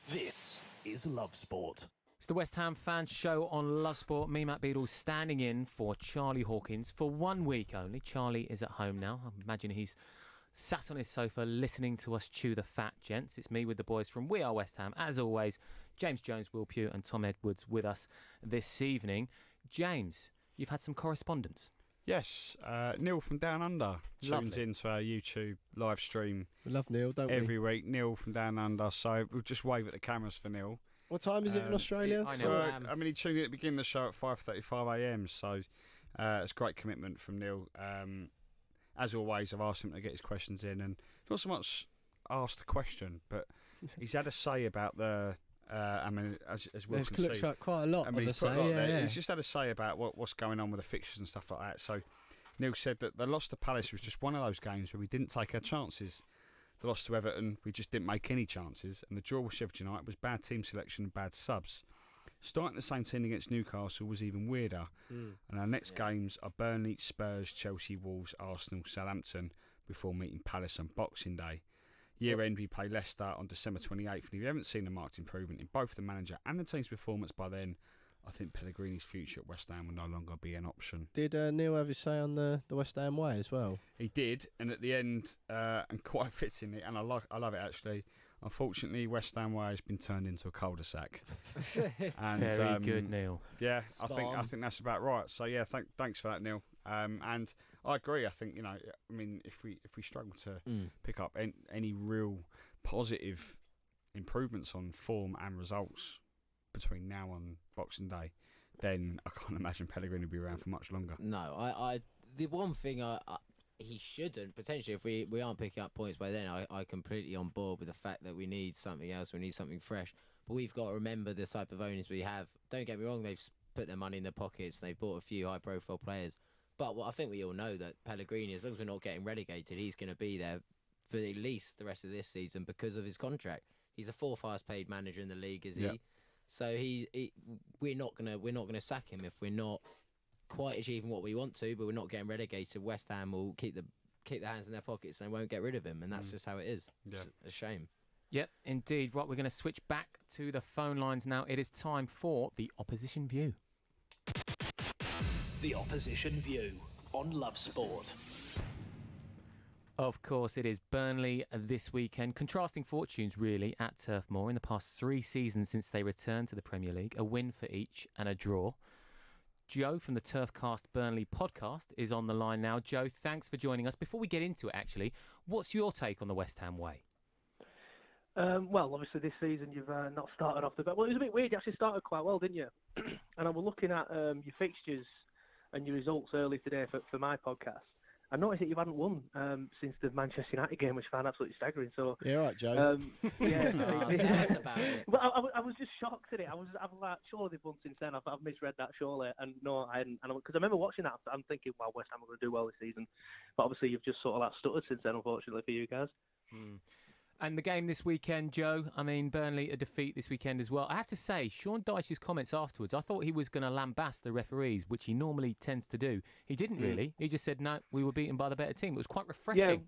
This is Love Sport. It's the West Ham Fan Show on Love Sport. Me, Matt Beadle, standing in for Charlie Hawkins for 1 week only. Charlie is at home now. I imagine he's sat on his sofa listening to us chew the fat, gents. It's me with the boys from We Are West Ham. As always, James Jones, Will Pugh and Tom Edwards with us this evening. James, you've had some correspondence. Yes, Neil from Down Under tunes Lovely. into our YouTube live stream. We love Neil, don't we? Every week, Neil from Down Under. So we'll just wave at the cameras for Neil. What time is it in Australia? I mean, he tuned in at the beginning of the show at 5:35 a.m. So it's great commitment from Neil. As always, I've asked him to get his questions in, and not so much asked a question, but he's had a say about the. I mean, as Will can looks see, like quite a lot. I mean, of he's a put a say, lot there. yeah. He's just had a say about what's going on with the fixtures and stuff like that. So Neil said that the loss to Palace was just one of those games where we didn't take our chances. The loss to Everton, we just didn't make any chances. And the draw with Sheffield United was bad team selection and bad subs. Starting the same team against Newcastle was even weirder. And our next games are Burnley, Spurs, Chelsea, Wolves, Arsenal, Southampton, before meeting Palace on Boxing Day. Year end, we play Leicester on December 28th, and if you haven't seen a marked improvement in both the manager and the team's performance by then, I think Pellegrini's future at West Ham will no longer be an option. Did Neil have his say on the West Ham way as well? He did, and at the end, and quite fittingly, and I love it actually. Unfortunately, West Ham way has been turned into a cul-de-sac. And, Very good, Neil. Yeah, Spot I on. think that's about right. So yeah, thanks for that, Neil. And I agree. I think I mean, if we struggle to pick up any real positive improvements on form and results between now and Boxing Day, then I can't imagine Pellegrini will be around for much longer. No, I the one thing he shouldn't potentially, if we aren't picking up points by then, I completely on board with the fact that we need something else, we need something fresh. But we've got to remember the type of owners we have. Don't get me wrong, they've put their money in their pockets and they've bought a few high profile players. But I think we all know that Pellegrini, as long as we're not getting relegated, he's going to be there for at least the rest of this season because of his contract. He's a fourth highest paid manager in the league, is he? Yep. So we're not gonna sack him if we're not quite achieving what we want to, but we're not getting relegated. West Ham will keep their hands in their pockets and won't get rid of him, and that's just how it is. Yeah. It's a shame. Yep, indeed. Right, we're going to switch back to the phone lines now. It is time for the opposition view. The opposition view on Love Sport. Of course, it is Burnley this weekend. Contrasting fortunes, really, at Turf Moor in the past 3 seasons since they returned to the Premier League. A win for each and a draw. Joe from the Turfcast Burnley podcast is on the line now. Joe, thanks for joining us. Before we get into it, actually, what's your take on the West Ham way? Well, obviously this season you've not started off the best. Well, it was a bit weird. You actually started quite well, didn't you? And I was looking at your fixtures and your results early today for my podcast. I noticed that you hadn't won since the Manchester United game, which I found absolutely staggering. So yeah, right, Joe. Yeah, tell us about it. Well, I was just shocked at it. I was like, surely they've won since then. I've misread that, surely. And no, I hadn't. Because I remember watching that, I'm thinking, wow, West Ham are going to do well this season. But obviously, you've just sort of stuttered since then, unfortunately for you guys. And the game this weekend, Joe, I mean, Burnley a defeat this weekend as well. I have to say, Sean Dyche's comments afterwards, I thought he was going to lambast the referees, which he normally tends to do. He didn't really. He just said, no, we were beaten by the better team. It was quite refreshing.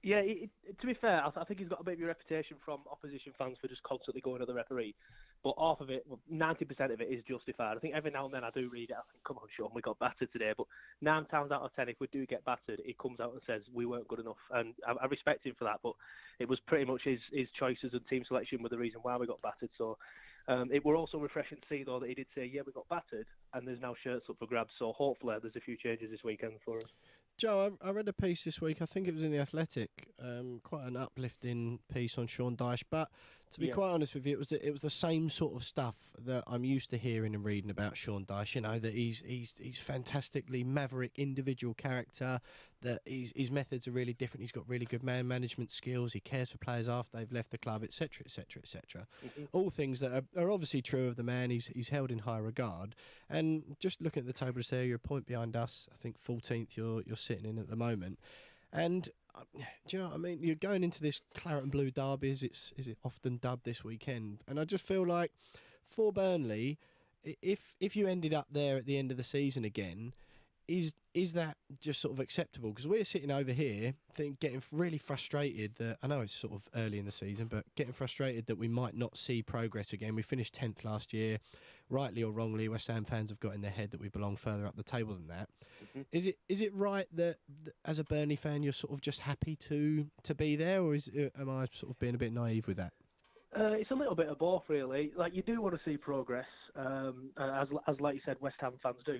Yeah, to be fair, I think he's got a bit of a reputation from opposition fans for just constantly going at the referee. But half of it, 90% of it is justified. I think every now and then I do read it. I think, come on, Sean, we got battered today. But 9 times out of 10, if we do get battered, he comes out and says we weren't good enough. And I respect him for that. But it was pretty much his choices and team selection were the reason why we got battered. So it were also refreshing to see, though, that he did say, yeah, we got battered, and there's now shirts up for grabs. So hopefully there's a few changes this weekend for us. Joe, I read a piece this week, I think it was in The Athletic, quite an uplifting piece on Sean Dyche, but to be quite honest with you, it was the same sort of stuff that I'm used to hearing and reading about Sean Dyche, you know, that he's fantastically maverick individual character, that his methods are really different, he's got really good man management skills, he cares for players after they've left the club, etc, etc, etc. All things that are obviously true of the man. He's held in high regard, and just looking at the tables there, you're a point behind us. I think 14th you're sitting in at the moment, and do you know what I mean? You're going into this claret and blue derby, as is it often dubbed this weekend, and I just feel like for Burnley, if you ended up there at the end of the season again, is that just sort of acceptable? Because we're sitting over here getting really frustrated that, I know it's sort of early in the season, but getting frustrated that we might not see progress again. We finished 10th last year. Rightly or wrongly, West Ham fans have got in their head that we belong further up the table than that. Is it right that as a Burnley fan you're sort of just happy to be there, or am I sort of being a bit naive with that? It's a little bit of both, really. Like, you do want to see progress, as like you said, West Ham fans do.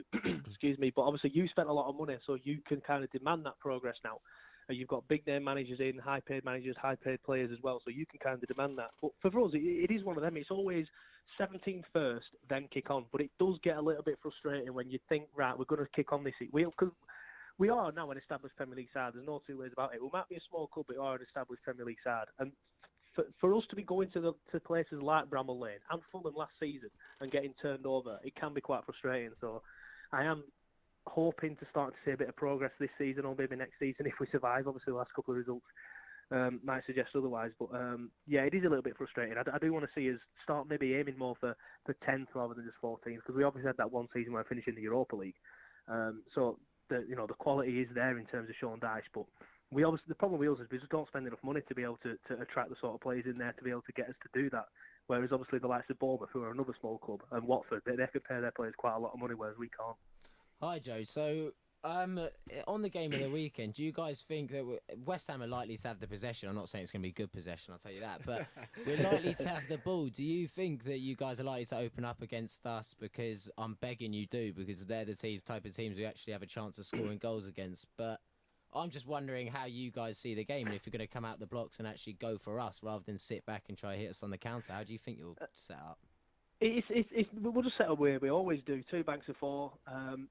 Excuse me, but obviously you spent a lot of money, so you can kind of demand that progress now. You've got big name managers in, high paid managers, high paid players as well, so you can kind of demand that. But for us, it is one of them. It's always 17 first, then kick on. But it does get a little bit frustrating when you think, right, we're going to kick on this. Because we are now an established Premier League side. There's no two ways about it. We might be a small club, but we are an established Premier League side. And for us to be going to places like Bramall Lane and Fulham last season and getting turned over, it can be quite frustrating. So I am hoping to start to see a bit of progress this season, or maybe next season if we survive. Obviously, the last couple of results might suggest otherwise. But yeah, it is a little bit frustrating. I do want to see us start maybe aiming more for 10th rather than just 14th, because we obviously had that one season where I finished in the Europa League. So the quality is there in terms of Sean Dyche, but the problem with us is we just don't spend enough money to be able to attract the sort of players in there to be able to get us to do that. Whereas obviously the likes of Bournemouth, who are another small club, and Watford, they can pay their players quite a lot of money, whereas we can't. Hi, Joe. So, on the game of the weekend, do you guys think that West Ham are likely to have the possession? I'm not saying it's going to be good possession, I'll tell you that, but we're likely to have the ball. Do you think that you guys are likely to open up against us? Because I'm begging you do, because they're the type of teams we actually have a chance of scoring goals against. But I'm just wondering how you guys see the game, and if you're going to come out the blocks and actually go for us rather than sit back and try to hit us on the counter. How do you think you'll set up? We'll just set up where we always do, 2 banks of 4.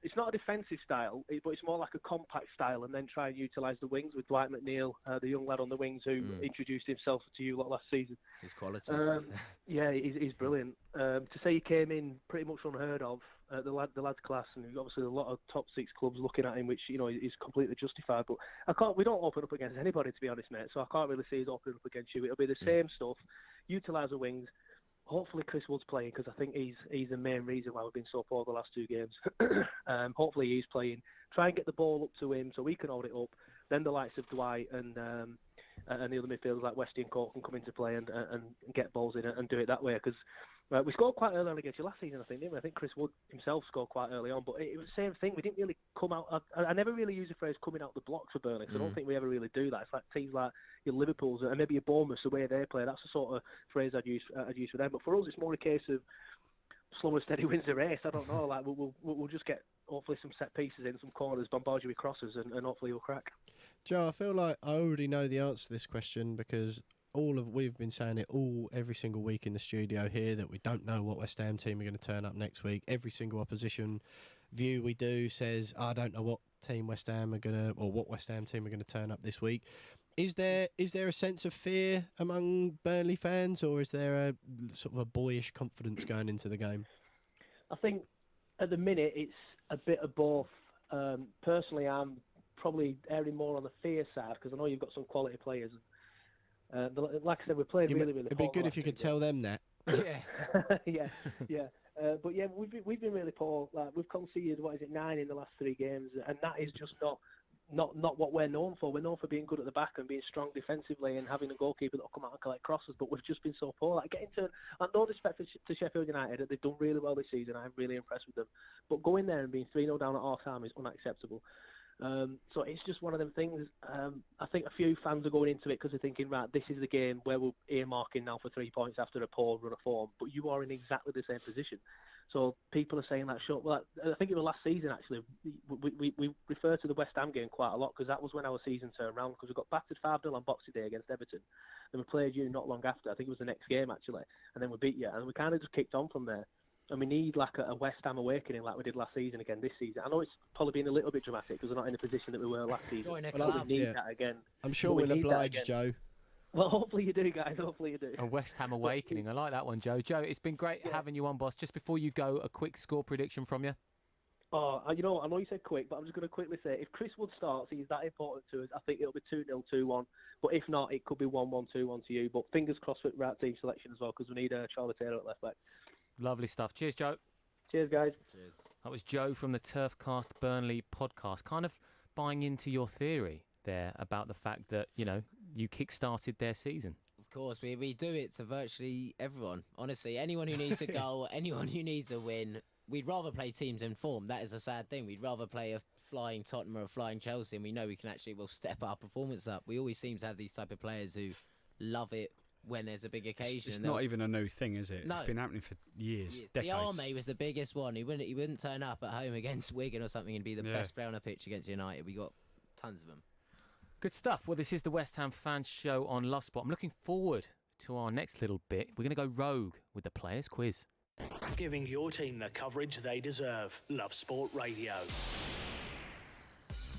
It's not a defensive style, but it's more like a compact style, and then try and utilise the wings with Dwight McNeil, the young lad on the wings who introduced himself to you lot last season. His quality. Yeah, he's brilliant. To say he came in pretty much unheard of, the lad's class, and obviously a lot of top 6 clubs looking at him, which is completely justified. But we don't open up against anybody, to be honest, mate. So I can't really see us opening up against you. It'll be the same stuff. Utilise the wings. Hopefully Chris Wood's playing, because I think he's the main reason why we've been so poor the last 2 games. Hopefully he's playing. Try and get the ball up to him so we can hold it up. Then the likes of Dwight and the other midfielders like Westy and Cork can come into play and get balls in and do it that way. Because we scored quite early on against you last season, I think, didn't we? I think Chris Wood himself scored quite early on, but it was the same thing. We didn't really come out. I never really use the phrase coming out the blocks for Burnley, because I don't think we ever really do that. It's like teams like your Liverpool's and maybe your Bournemouth, the way they play. That's the sort of phrase I'd use for them. But for us, it's more a case of slow and steady wins the race. I don't know. Like we'll just get hopefully some set pieces in, some corners, bombard you with crosses, and hopefully you'll crack. Joe, I feel like I already know the answer to this question, because we've been saying it every single week in the studio here, that we don't know what West Ham team are going to turn up next week. Every single opposition view we do says, I don't know what team West Ham are what West Ham team are going to turn up this week. Is there a sense of fear among Burnley fans, or is there a sort of a boyish confidence going into the game? I think at the minute it's a bit of both. Personally, I'm probably erring more on the fear side, because I know you've got some quality players. Like I said, we're playing really, really. It'd be good if you could tell them that. Yeah. But yeah, we've been really poor. Like, we've conceded 9 in the last 3 games, and that is just not what we're known for. We're known for being good at the back and being strong defensively and having a goalkeeper that'll come out and collect crosses. But we've just been so poor. Like, no respect to Sheffield United, they've done really well this season. I'm really impressed with them. But going there and being 3-0 down at half time is unacceptable. So it's just one of them things. I think a few fans are going into it because they're thinking, right, this is the game where we're earmarking now for 3 points after a poor run of form. But you are in exactly the same position. So people are saying that, sure. Well, I think it was last season, actually. We refer to the West Ham game quite a lot, because that was when our season turned around, because we got battered 5-0 on Boxing Day against Everton. Then we played you not long after. I think it was the next game, actually. And then we beat you. And we kind of just kicked on from there. And we need like a West Ham awakening like we did last season again this season. I know it's probably been a little bit dramatic because we're not in the position that we were last season. But we need that again. I'm sure we'll oblige, Joe. Well, hopefully you do, guys. Hopefully you do. A West Ham awakening. I like that one, Joe. Joe, it's been great having you on, boss. Just before you go, a quick score prediction from you. Oh, I know you said quick, but I'm just going to quickly say, if Chris Wood starts, he's that important to us. I think it'll be 2-0, 2-1. But if not, it could be 1-1, 2-1 to you. But fingers crossed with right team selection as well, because we need Charlie Taylor at left back. Lovely stuff. Cheers, Joe. Cheers, guys. Cheers. That was Joe from the Turfcast Burnley podcast, kind of buying into your theory there about the fact that, you kick-started their season. Of course, we do it to virtually everyone. Honestly, anyone who needs a goal, anyone who needs a win, we'd rather play teams in form. That is a sad thing. We'd rather play a flying Tottenham or a flying Chelsea, and we know we can actually step our performance up. We always seem to have these type of players who love it when there's a big occasion. It's not even a new thing, is it? No. It's been happening for years, decades. The Arme was the biggest one. He wouldn't turn up at home against Wigan or something and be the best player on the pitch against United. We got tons of them. Good stuff. Well, this is the West Ham Fans Show on Love Spot. I'm looking forward to our next little bit. We're going to go rogue with the Players Quiz. Giving your team the coverage they deserve. Love Sport Radio.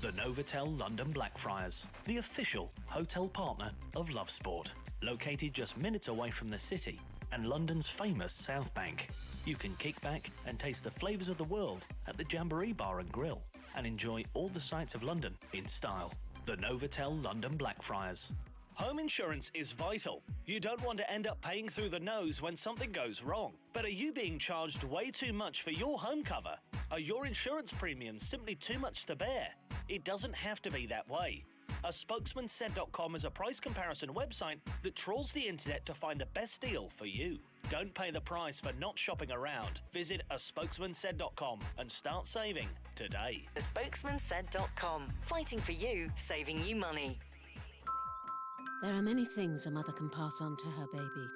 The Novotel London Blackfriars, the official hotel partner of Love Sport. Located just minutes away from the city and London's famous South Bank. You can kick back and taste the flavours of the world at the Jamboree Bar and Grill and enjoy all the sights of London in style. The Novotel London Blackfriars. Home insurance is vital. You don't want to end up paying through the nose when something goes wrong. But are you being charged way too much for your home cover? Are your insurance premiums simply too much to bear? It doesn't have to be that way. A spokesmansaid.com is a price comparison website that trawls the internet to find the best deal for you. Don't pay the price for not shopping around. Visit aspokesmansaid.com and start saving today. Spokesmansaid.com. Fighting for you, saving you money. There are many things a mother can pass on to her baby.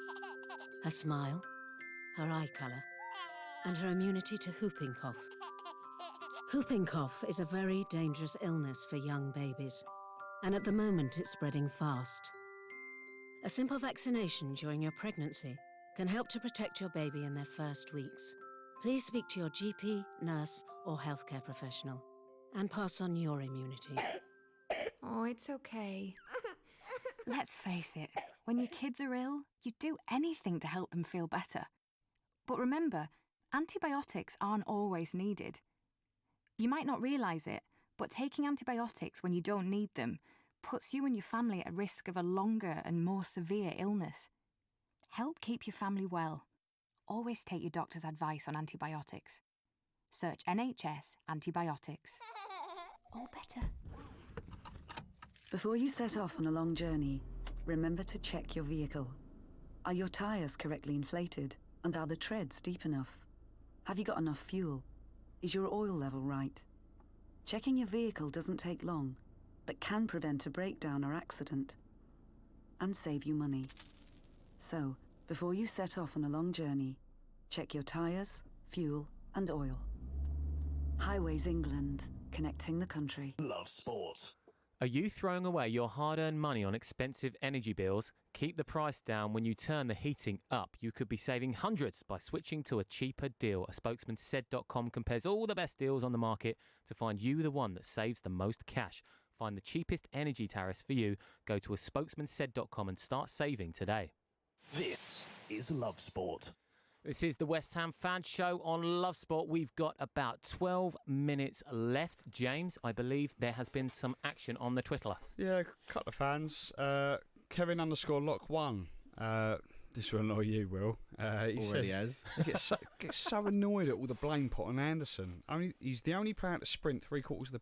Her smile, her eye colour, and her immunity to whooping cough. Whooping cough is a very dangerous illness for young babies, and at the moment it's spreading fast. A simple vaccination during your pregnancy can help to protect your baby in their first weeks. Please speak to your GP, nurse, or healthcare professional and pass on your immunity. Oh, it's okay. Let's face it, when your kids are ill, you'd do anything to help them feel better. But remember, antibiotics aren't always needed. You might not realise it, but taking antibiotics when you don't need them puts you and your family at risk of a longer and more severe illness. Help keep your family well. Always take your doctor's advice on antibiotics. Search NHS antibiotics. All better. Before you set off on a long journey, remember to check your vehicle. Are your tyres correctly inflated? And are the treads deep enough? Have you got enough fuel? Is your oil level right? Checking your vehicle doesn't take long, but can prevent a breakdown or accident, and save you money. So, before you set off on a long journey, check your tyres, fuel, and oil. Highways England, connecting the country. Love sport. Are you throwing away your hard-earned money on expensive energy bills? Keep the price down when you turn the heating up. You could be saving hundreds by switching to a cheaper deal. A spokesmansaid.com compares all the best deals on the market to find you the one that saves the most cash. Find the cheapest energy tariffs for you. Go to a spokesmansaid.com and start saving today. This is Love Sport. This is the West Ham Fan Show on Love Sport. We've got about 12 minutes left. James, I believe there has been some action on the Twitter. Yeah, a couple of fans. Kevin _Lock1. This will annoy you, Will. He Already says, he gets so annoyed at all the blame put on Anderson. I mean, he's the only player to sprint 3/4 of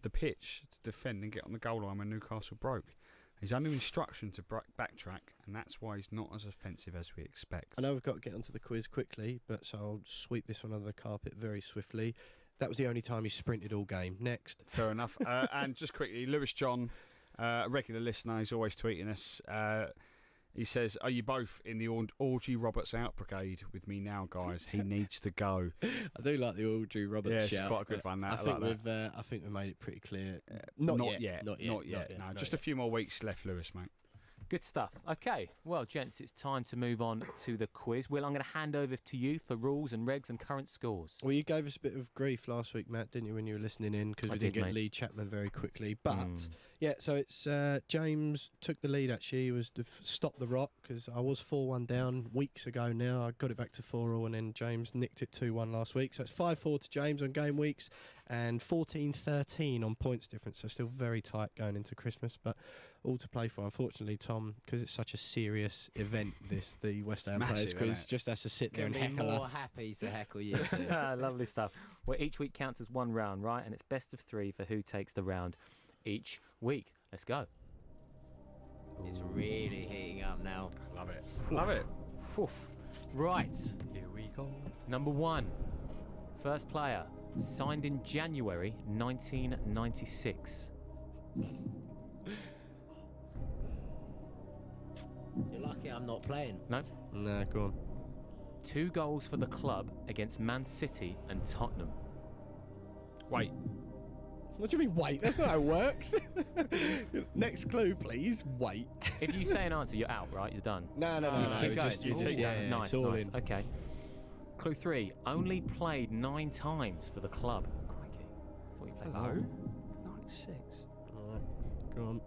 the pitch to defend and get on the goal line when Newcastle broke. He's under instruction to backtrack, and that's why he's not as offensive as we expect. I know we've got to get onto the quiz quickly, but so I'll sweep this one under the carpet very swiftly. That was the only time he sprinted all game. Next. Fair enough. And just quickly, Lewis John, a regular listener, he's always tweeting us. He says, "Are you both in the Audrey Roberts out brigade with me now, guys? He needs to go." I do like the Audrey Roberts yeah, it's shout. quite a good one. That I think we've made it pretty clear. Not yet. Just a few more weeks left, Lewis, mate. Good stuff. Okay, well, gents, it's time to move on to the quiz. Will, I'm going to hand over to you for rules and regs and current scores. Well, you gave us a bit of grief last week, Matt, didn't you, when you were listening in, because we didn't get Lee Chapman very quickly. But, yeah, so it's James took the lead, actually. He was to stop the rock, because I was 4-1 down weeks ago now. I got it back to 4-4, and then James nicked it 2-1 last week. So it's 5-4 to James on game weeks and 14-13 on points difference. So still very tight going into Christmas, but all to play for. Unfortunately, Tom, because it's such a serious event, the West Ham Players Quiz, just has to sit there and heckle us. More happy to heckle you. Lovely stuff. Well, each week counts as one round, right? And it's best of 3 for who takes the round each week. Let's go. It's really heating up now. Love it. Love it. Right. Here we go. Number 1. First player. Signed in January 1996. You're lucky I'm not playing. No? No, go on. 2 goals for the club against Man City and Tottenham. Wait. What do you mean, wait? That's not how it works. Next clue, please. Wait. If you say an answer, you're out, right? You're done. No. Keep going. Yeah, nice. Okay. Clue 3. Only played 9 times for the club. Crikey. Thought you played Hello? more. 96. All right. Go on.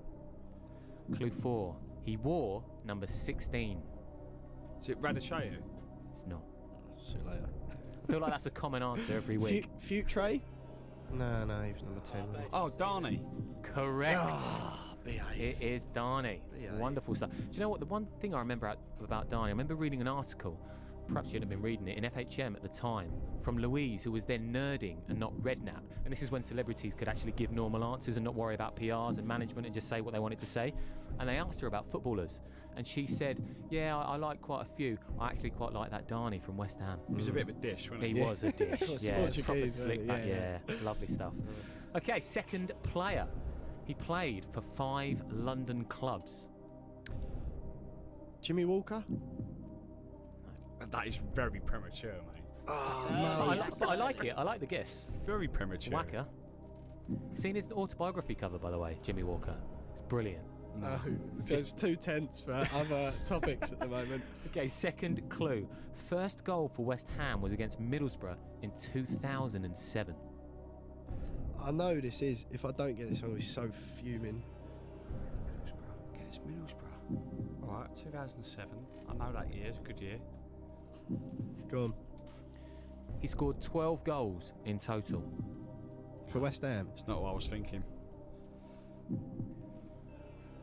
Clue 4. He wore number 16. Is it Radicchio? It's not. See you later. I feel like that's a common answer every week. Futre? No, he was number 10. Oh, Darnay. Correct. Behave. It is Darnie. Behave. Wonderful stuff. Do you know what? The one thing I remember about Darnie, I remember reading an article, perhaps you shouldn't have been reading it, in FHM at the time, from Louise, who was then nerding and not rednap. And this is when celebrities could actually give normal answers and not worry about PRs and management and just say what they wanted to say. And they asked her about footballers. And she said, yeah, I like quite a few. I actually quite like that Darnie from West Ham. He was a bit of a dish, wasn't he? He was a dish. Yeah, Portuguese, proper slick back. yeah. Yeah, lovely stuff. Okay, second player. He played for 5 London clubs. Jimmy Walker? That is very premature, mate. Oh, But I like it. I like the guess. Very premature. Wacker. Seen his autobiography cover, by the way, Jimmy Walker. It's brilliant. No, so it's 2 tenths for other topics at the moment. Okay, second clue. First goal for West Ham was against Middlesbrough in 2007. I know this is. If I don't get this, I'm going to be so fuming. Middlesbrough. Okay, it's Middlesbrough. All right, 2007. I know that year. It's a good year. Go on. He scored 12 goals in total. For West Ham? It's not what I was thinking.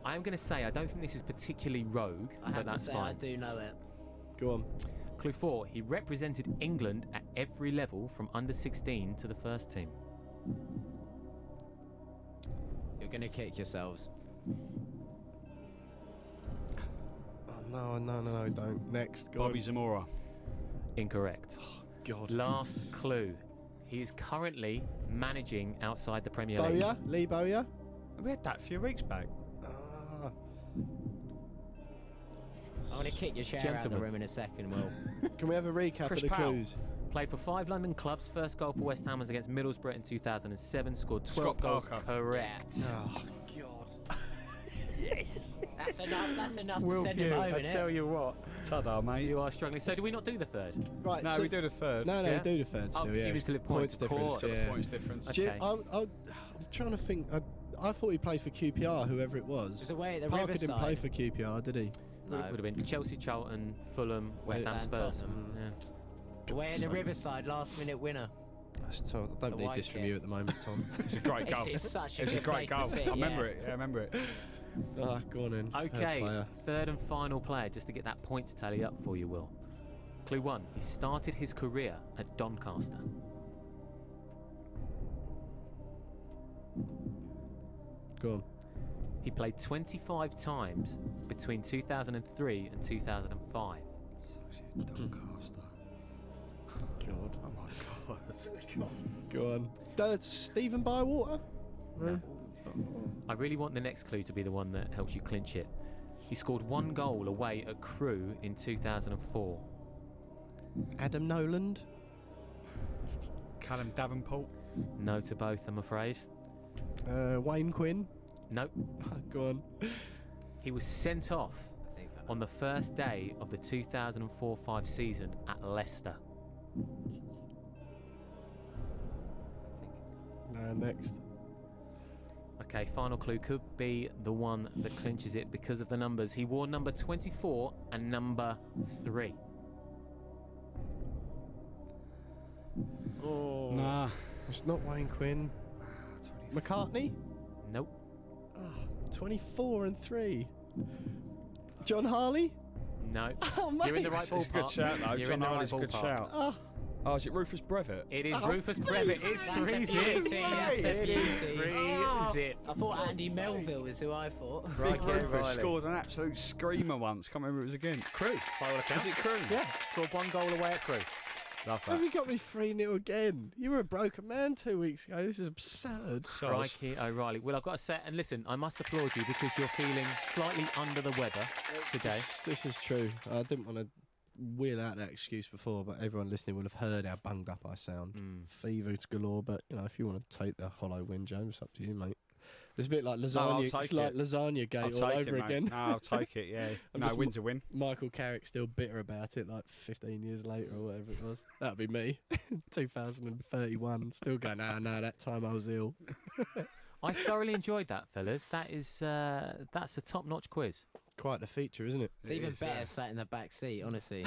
I am going to say I don't think this is particularly rogue, I but have to that's say fine. I do know it. Go on. Clue 4. He represented England at every level from under 16 to the first team. You're going to kick yourselves. Oh, no, don't. Next. Go Bobby on. Zamora. Incorrect. Oh, God. Last clue. He is currently managing outside the Premier League. Bowyer? Lee Bowyer? We had that a few weeks back. I'm going to kick your chair out of the Gentlemen. room in a second, Will. Can we have a recap Chris of the Powell. clues? Played for 5 London clubs. First goal for West Ham was against Middlesbrough in 2007. Scored 12 Scott goals. Parker. Correct. Oh, God. Yes. That's enough Will to send him Pugh, home, I innit? tell you what. Ta-da, mate. You are struggling. So do we not do the third? Right. No, so we do the third. No, Yeah? we do the third still, Oh, yeah. cumulative points, of difference, course. yeah. Points difference. Okay. I'm trying to think. I thought he played for QPR, whoever it was. It was away at the Parker didn't play Riverside. for QPR, did he? No. Would have been Chelsea, Charlton, Fulham, West Ham, Spurs. Tottenham. Yeah. Away at the Riverside, last minute winner. That's I don't The need white this from kit. you at the moment, Tom. It's a great goal. It's such a It's a good great place to goal. sit, I remember yeah. it. Yeah, I remember it. Go on then. Third Okay, player. third and final player, just to get that points tally up for you, Will. Clue 1. He started his career at Doncaster. Go on. He played 25 times between 2003 and 2005. Doncaster. God. Oh my God. Go on. That's Stephen Bywater? No. I really want the next clue to be the one that helps you clinch it. He scored 1 goal away at Crewe in 2004. Adam Noland? Callum Davenport. No to both, I'm afraid. Wayne Quinn? Nope. Go on. He was sent off on the first day of the 2004-5 season at Leicester. No, next. Okay, final clue could be the one that clinches it because of the numbers. He wore number 24 and number 3. Oh. Nah. It's not Wayne Quinn. McCartney? Nope. 24 and 3. John Harley? No. Oh, mate. You're in the right It's a ballpark. good shout, though. You're John in the right Harley's a good ballpark. shout. Oh, is it Rufus Brevitt? It is Oh, Rufus mate. Brevitt. It's That's a 3-zip. beauty, that's a beauty. 3-zip. I thought Andy Melville was who I thought. Right, Big yeah, Rufus Riley. scored an absolute screamer once. Can't remember who it was against. Crewe, by all accounts. Was it Crewe? Yeah. Scored 1 goal away at Crewe. Love Have that. you got me 3-0 again? You were a broken man 2 weeks ago. This is absurd. Crikey O'Reilly. Well, I've got to say, and listen, I must applaud you because you're feeling slightly under the weather today. This is true. I didn't want to wheel out that excuse before, but everyone listening will have heard how bunged up I sound. Fevers galore, but you know, if you want to take the hollow win, James, it's up to you, mate. It's a bit like lasagna. take It's like it. lasagna gate I'll all take over it, mate. again. No, I'll take it, yeah. I'm No, just win's a win. Michael Carrick still bitter about it, like 15 years later or whatever it was. That'd be me. 2031. Still going, no, that time I was ill. I thoroughly enjoyed that, fellas. That is that's a top-notch quiz. quite a feature, isn't it? It's even better sat in the back seat, honestly.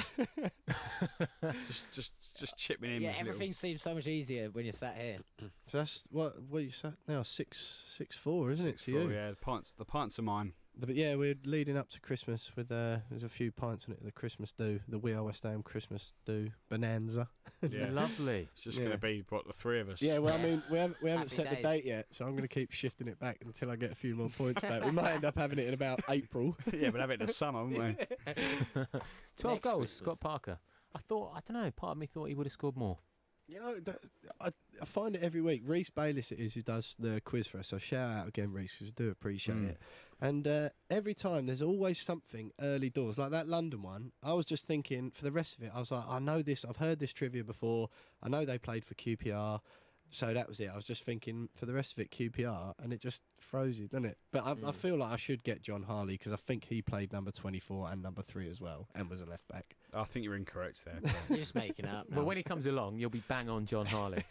just chipping in. Yeah, with everything seems so much easier when you're sat here. So that's what you sat now 6'4", isn't it? To 6'4", you? yeah. The pints are mine. But yeah, we're leading up to Christmas with there's a few pints on it. The Christmas do, the We Are West Ham Christmas do bonanza. Yeah. Lovely. It's just going to be the three of us. Yeah, well, I mean, we haven't Happy set days. the date yet, so I'm going to keep shifting it back until I get a few more points back. We might end up having it in about April. Yeah, we'll have it in the summer, won't we? 12 Next goals, Christmas. Scott Parker. I don't know, part of me thought he would have scored more. You know, I find it every week. Reece Bayliss it is who does the quiz for us, so shout out again, Reece, because I do appreciate it. And every time there's always something early doors, like that London one. I was just thinking, for the rest of it, I was like, I know this, I've heard this trivia before, I know they played for QPR, so that was it. I was just thinking, for the rest of it, QPR, and it just froze you, doesn't it? But I feel like I should get John Harley, because I think he played number 24 and number 3 as well, and was a left back. I think you're incorrect there. You're just making it up now. Well, when he comes along, you'll be bang on John Harley.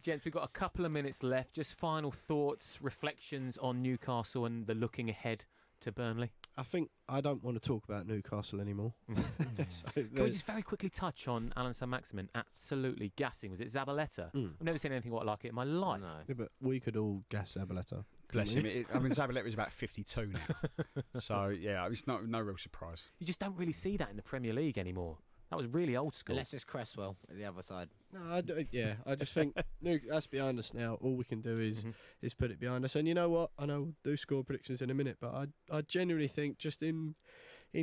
Gents, we've got a couple of minutes left. Just final thoughts, reflections on Newcastle and the looking ahead to Burnley. I think I don't want to talk about Newcastle anymore. Can we just very quickly touch on Alan Saint-Maximin? Absolutely gassing. Was it Zabaleta? I've never seen anything quite like it in my life. Yeah, but we could all gas Zabaleta. Bless him. I mean, Zabaleta is about 52 now. So, yeah, it's no real surprise. You just don't really see that in the Premier League anymore. That was really old school. Unless it's Cresswell at the other side. No, I just think that's behind us now. All we can do is put it behind us. And you know what? I know we'll do score predictions in a minute, but I genuinely think, just in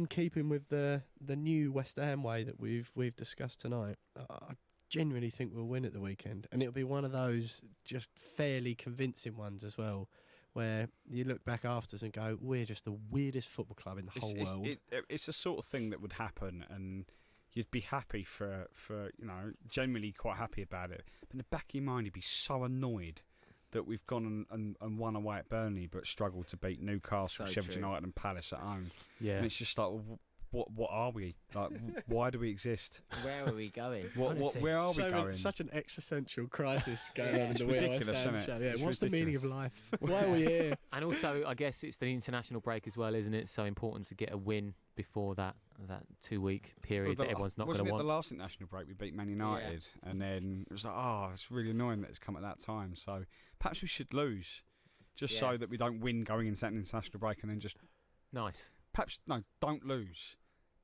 keeping with the new West Ham way that we've discussed tonight, I genuinely think we'll win at the weekend, and it'll be one of those just fairly convincing ones as well, where you look back afterwards and go, we're just the weirdest football club in the whole world. It's the sort of thing that would happen, and you'd be happy for generally quite happy about it. But in the back of your mind, you'd be so annoyed that we've gone and won away at Burnley, but struggled to beat Newcastle, So Sheffield true. United, and Palace at home. Yeah, and it's just like, what are we? Like, why do we exist? Where are we going? Where are we going? Such an existential crisis going on in It's the West ridiculous, Ham isn't it? show. Yeah, It's what's the meaning of ridiculous. life? Why are we here? And also, I guess it's the international break as well, isn't it? So important to get a win before that 2-week period that everyone's not going to Wasn't it want. the last international break we beat Man United, and then it was like, it's really annoying that it's come at that time. So perhaps we should lose, just so that we don't win going into that international break, and then just nice. Perhaps don't lose.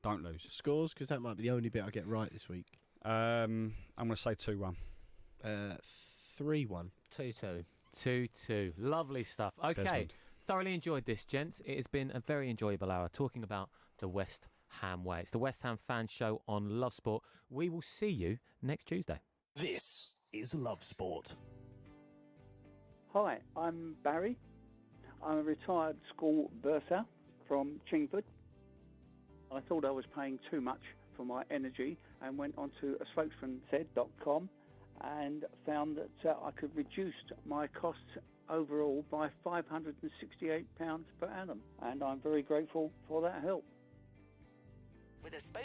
Don't lose. Scores, because that might be the only bit I get right this week. I'm going to say 2-1. 3-1. 2-2. 2-2. Lovely stuff. Okay, Desmond. thoroughly enjoyed this, gents. It has been a very enjoyable hour talking about the West Ham way. It's the West Ham Fan Show on Love Sport. We will see you next Tuesday. This is Love Sport. Hi, I'm Barry. I'm a retired school bursar from Chingford. I thought I was paying too much for my energy and went onto a spokesmansaid.com and found that I could reduce my costs overall by £568 per annum, and I'm very grateful for that help. With a